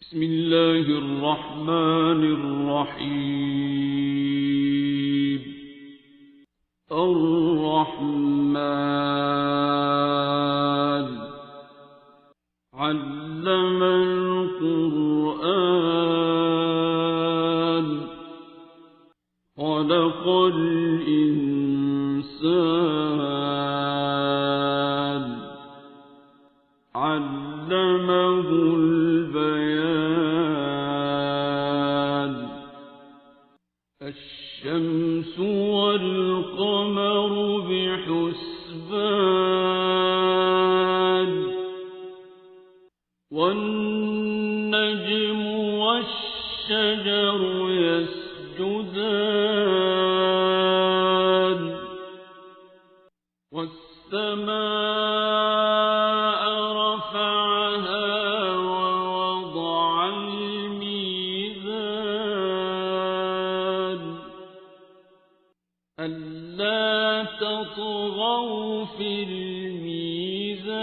بسم الله الرحمن الرحيم. الرحمن علم القرآن خلق الإنسان علمه البيان. الشمس والقمر بحسبان والنجم والشجر يسجدان والسماء رفعها ووضع الميزان ألا تطغوا في الميزان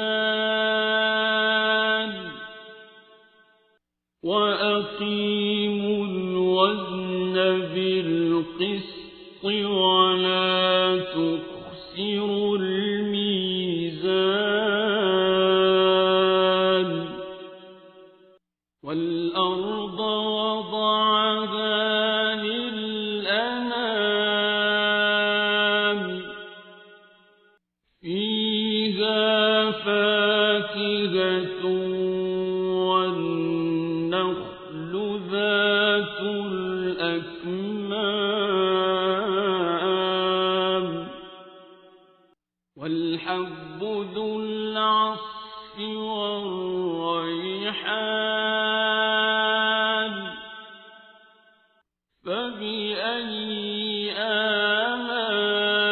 وأقيموا الوزن بالقسط ولا تخسروا الميزان. والأرض وضعها للأنام فيها فاكهة والنخل ذات الأكمام والحب ذو العصف والريحان فبأي آلاء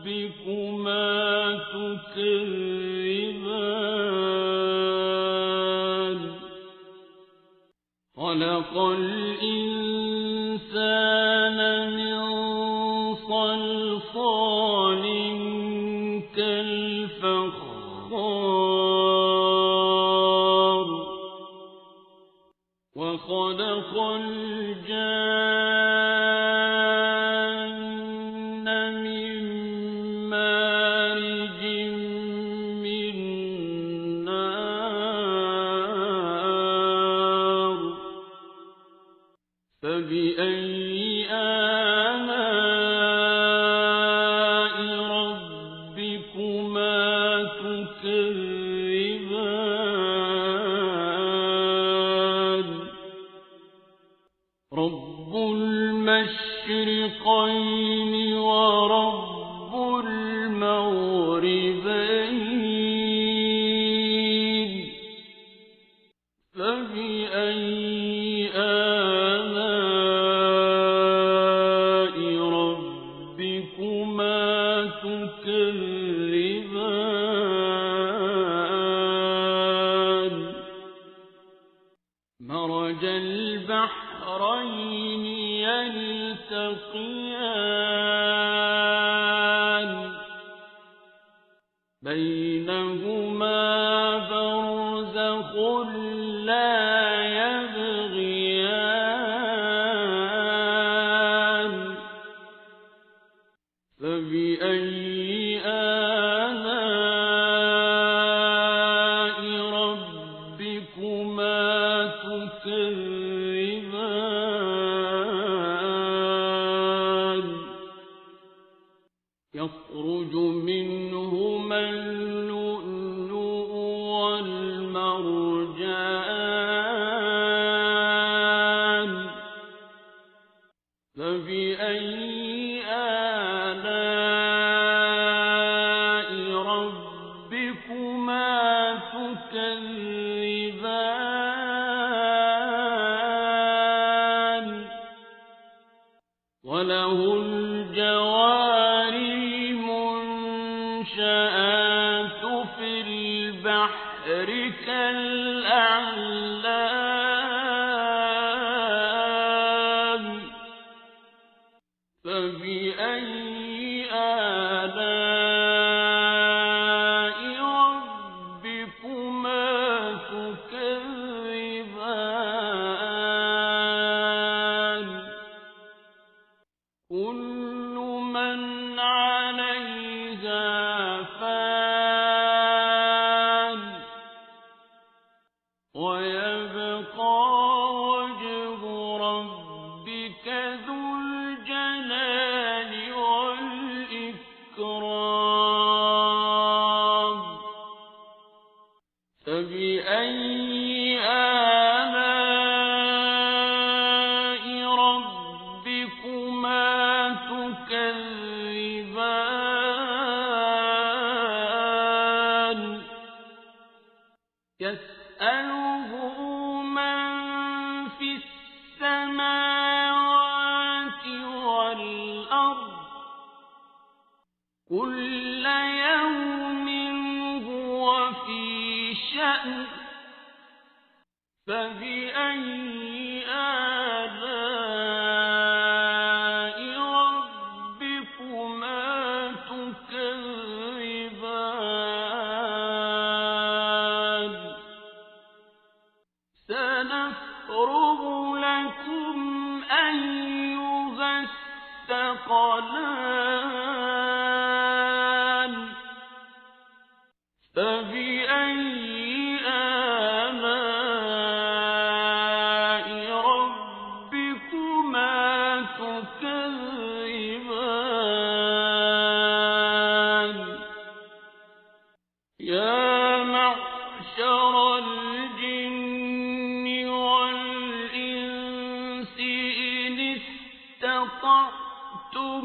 ربكما تكذبان. خلق الإنسان من صلصال كالفخار وخلق الجان من مارج من نار فبأي آلاء ربكما تكذبان. رب المشرقين ورب المغربين فبأي آلاء ربكما تكذبان. مرج البحرين يلتقيان بينهما برزخ لا يبغيان فبأي آلاء ربكما تكذبان. يخرج منهما اللؤلؤ والمرجان فبأي آلاء ربكما تكذبان. وله الجوار المنشآت في البحر كالأعلام فبأي آلاء ربكما ويبقى وجه ربك ذو الجلال والإكرام فبأي آلاء ربكما تكذبان يسأله من في السماوات والأرض كل يوم هو في شأن فبأي آلاء ربكما تكذبان سنفرغ لكم أيها الثقلان فبأي آلاء ربكما تكذبان يا معشر الجن والإنس إن استطعتم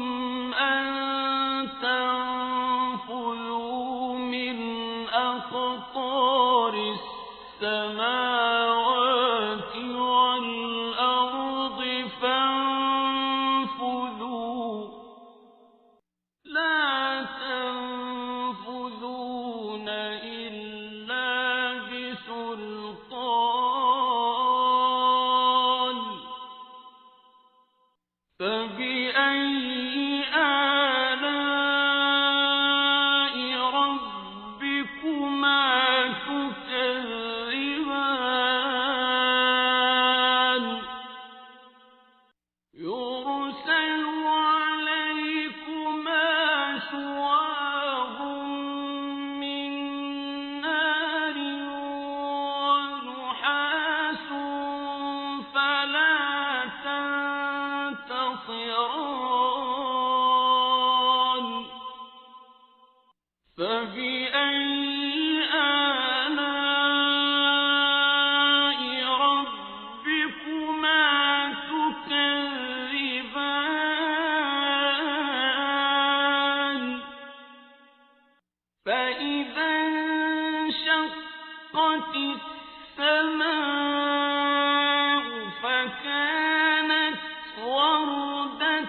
أن تنفذوا من أقطار السماوات والأرض فانفذوا لا تنفذون إلا بسلطان فبأي آلاء ربكما تكذبان يرسل عليكما شواظ من نار ونحاس فلا تنتصران فبأي آلاء ربكما تكذبان فإذا انشقت السماء فكانت وردة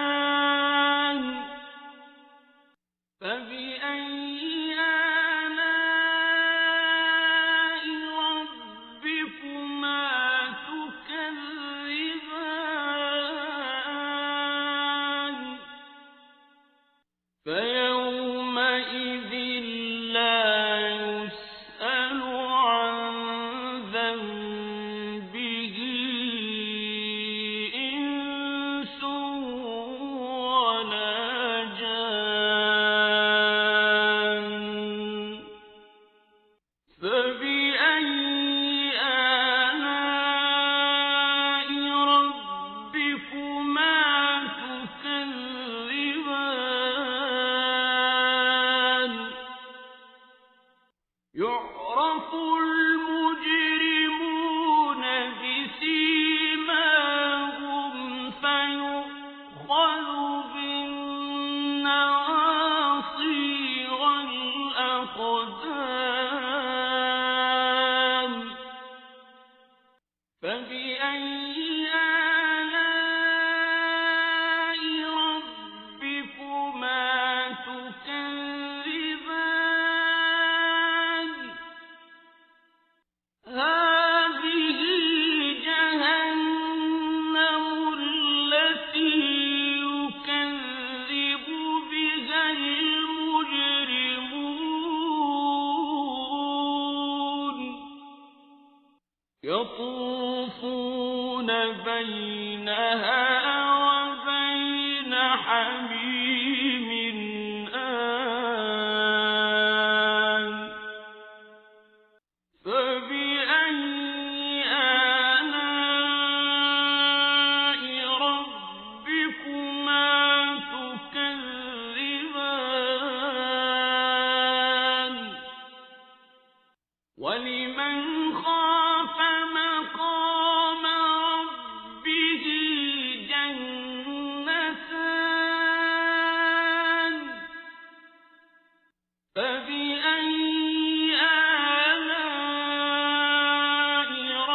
كالدهان فبأي آلاء ربكما تكذبان فيومئذ لا يسأل عن ذنبه إنس ولا جان فبأي آلاء ربكما تكذبان يعرف المجرمون بسيماهم فيؤخذ بالنواصي والأقدام فبأي آلاء ربكما تكذبان هذه جهنم التي يكذب بها المجرمون يطوفون بينها وبين حميم آن وَلِمَنْ خَافَ مَقَامَ رَبِّهِ جَنَّتَانِ فَبِأَيِّ آلَاءِ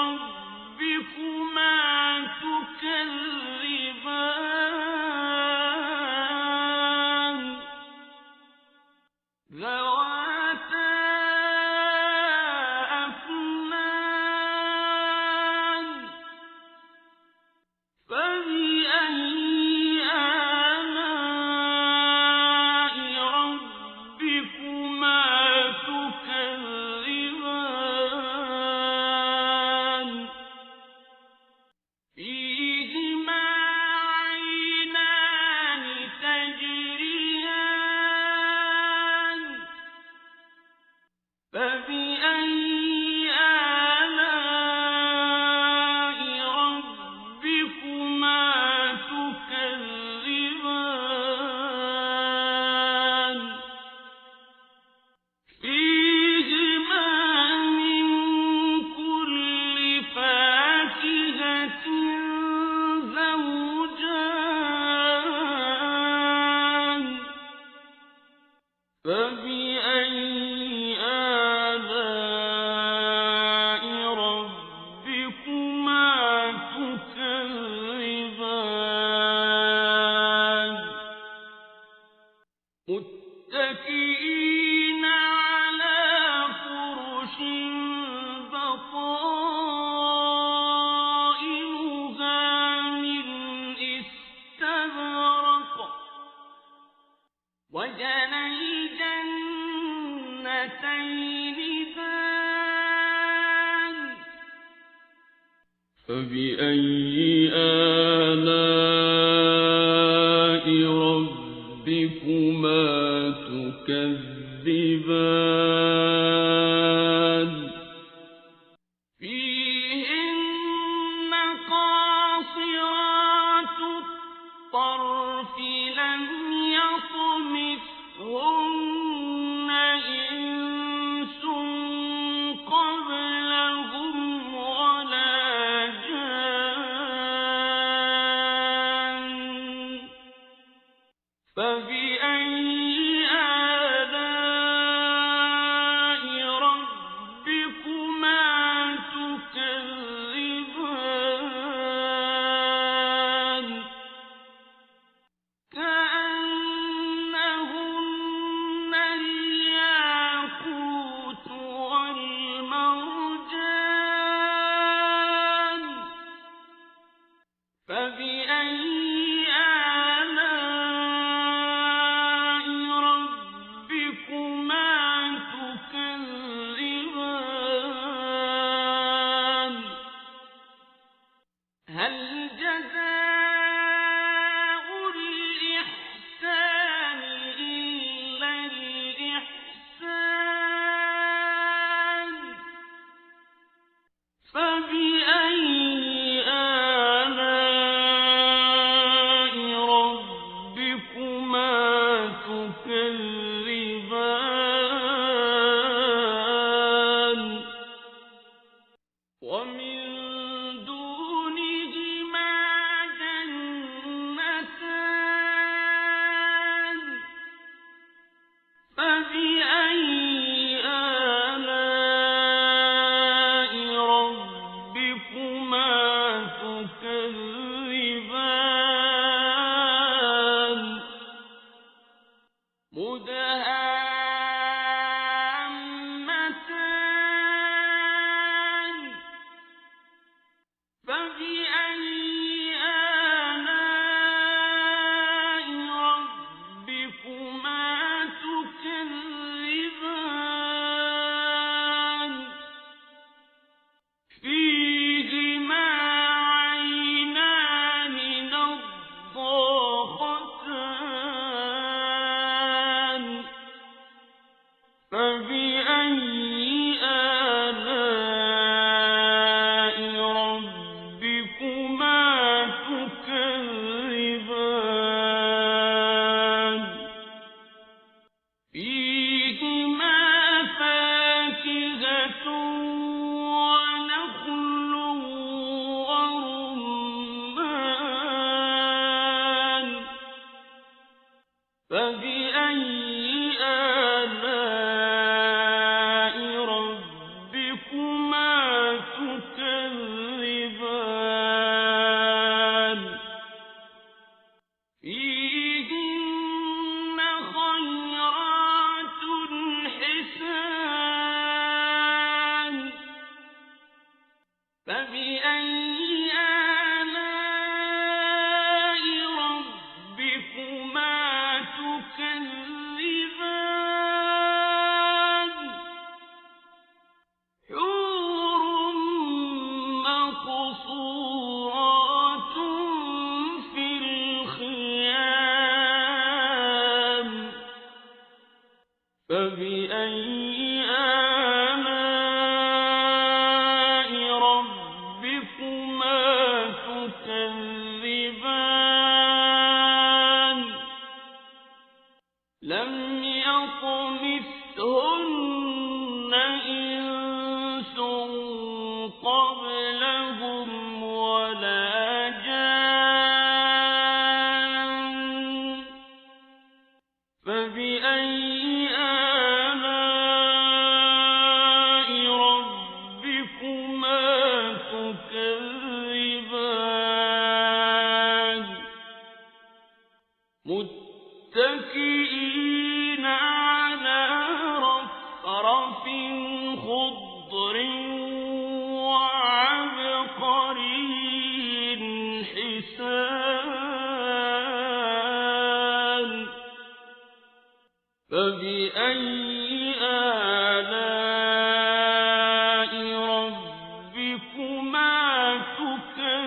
رَبِّكُمَا تُكَذِّبَانِ ذَوَاتَا أَفْنَانٍ فَبِأَيِّ آلَاءِ رَبِّكُمَا تُكَذِّبَانِ فِيهِمَا عَيْنَانِ تَجْرِيَانِ فَبِأَيِّ آلَاءِ رَبِّكُمَا تُكَذِّبَانِ فِيهِمَا مِن كُلِّ فَاكِهَةٍ زَوْجَانِ فَبِأَيِّ آلَاءِ رَبِّكُمَا تُكَذِّبَانِ مُتَّكِئِينَ عَلَى فُرُشٍ بَطَائِنُهَا مِنْ إِسْتَبْرَقٍ وَجَنَى الْجَنَّتَيْنِ دَانٍ فَبِأَيِّ آلَاءِ رَبِّكُمَا تُكَذِّبَانِ فِيهِنَّ قَاصِرَاتُ الطَّرْفِ لَمْ يَطْمِثْهُنَّ إِنسٌ قَبْلَهُمْ وَلَا جَانٌّ فَبِأَيِّ آلَاءِ رَبِّكُمَا تُكَذِّبَانِ كَأَنَّهُنَّ الْيَاقُوتُ وَالْمَرْجَانُ فَبِأَيِّ آلَاءِ رَبِّكُمَا تُكَذِّبَانِ هَلْ جَزَاءُ الْإِحْسَانِ إِلَّا الْإِحْسَانُ فَبِأَيِّ آلَاءِ رَبِّكُمَا تُكَذِّبَانِ وَمِن دُونِهِمَا جَنَّتَانِ فَبِأَيِّ آلَاءِ رَبِّكُمَا تُكَذِّبَانِ مُدْهَامَّتَانِ فَبِأَيِّ آلَاءِ رَبِّكُمَا تُكَذِّبَانِ فِيهِمَا عَيْنَانِ نَضَّاخَتَانِ فَبِأَيِّ آلَاءِ رَبِّكُمَا تُكَذِّبَانِ فِيهِمَا فَاكِهَةٌ فبأي آلاء ربكما تكذبان لم يطمثهن إنس قبلهم ولا جان فبأي آلاء ربكما تكذبان متكئين على رفرف خضر وعبقري حسان فبأي آلاء ربكما تكذبان